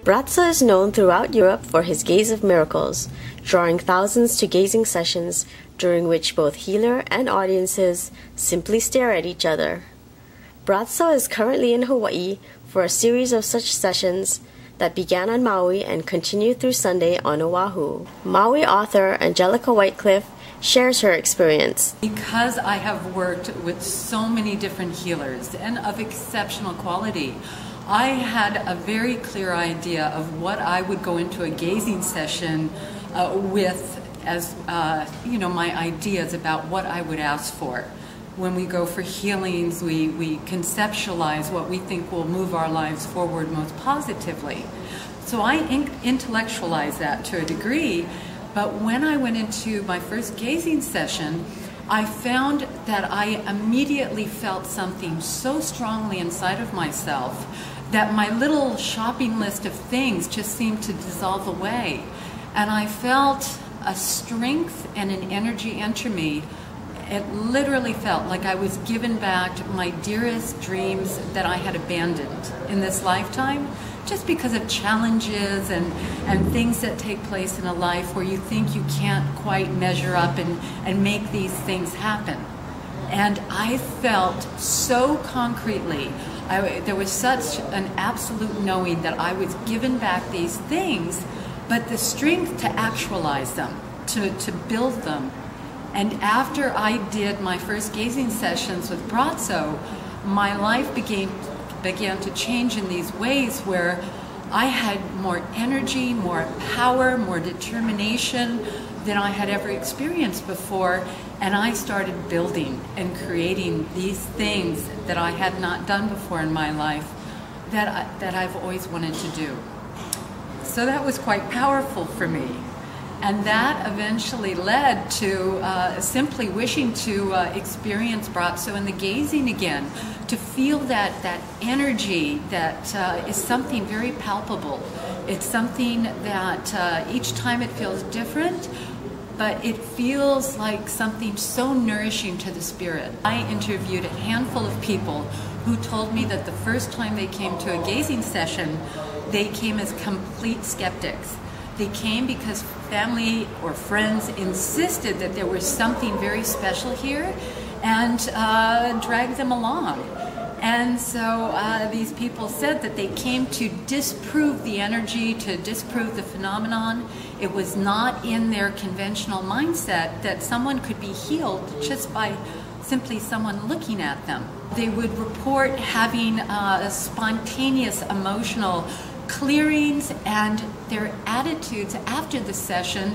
Bratza is known throughout Europe for his Gaze of Miracles, drawing thousands to gazing sessions during which both healer and audiences simply stare at each other. Bratza is currently in Hawaii for a series of such sessions that began on Maui and continue through Sunday on Oahu. Maui author Angelica Whitecliff shares her experience. Because I have worked with so many different healers and of exceptional quality, I had a very clear idea of what I would go into a gazing session with as my ideas about what I would ask for. When we go for healings, we conceptualize what we think will move our lives forward most positively. So I intellectualize that to a degree, but when I went into my first gazing session, I found that I immediately felt something so strongly inside of myself that my little shopping list of things just seemed to dissolve away. And I felt a strength and an energy enter me. It literally felt like I was given back my dearest dreams that I had abandoned in this lifetime, just because of challenges and things that take place in a life where you think you can't quite measure up and make these things happen. And I felt so concretely, there was such an absolute knowing that I was given back these things, but the strength to actualize them, to build them. And after I did my first gazing sessions with Bratzo, my life began to change in these ways where I had more energy, more power, more determination than I had ever experienced before. And I started building and creating these things that I had not done before in my life that I've always wanted to do. So that was quite powerful for me. And that eventually led to simply wishing to experience Bratzo in the gazing again, to feel that energy that is something very palpable. It's something that each time it feels different, but it feels like something so nourishing to the spirit. I interviewed a handful of people who told me that the first time they came to a gazing session, they came as complete skeptics. They came because family or friends insisted that there was something very special here and dragged them along. And so these people said that they came to disprove the energy, to disprove the phenomenon. It was not in their conventional mindset that someone could be healed just by simply someone looking at them. They would report having spontaneous emotional clearings, and their attitudes after the session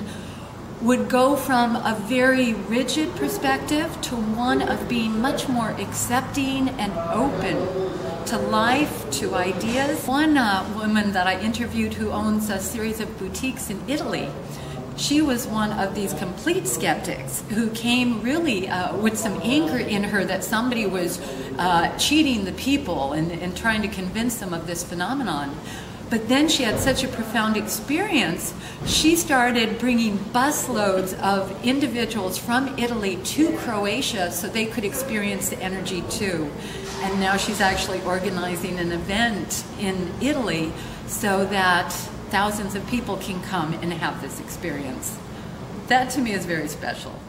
would go from a very rigid perspective to one of being much more accepting and open to life, to ideas. One woman that I interviewed who owns a series of boutiques in Italy, she was one of these complete skeptics who came really with some anger in her that somebody was cheating the people and trying to convince them of this phenomenon. But then she had such a profound experience, she started bringing busloads of individuals from Italy to Croatia so they could experience the energy too. And now she's actually organizing an event in Italy so that thousands of people can come and have this experience. That to me is very special.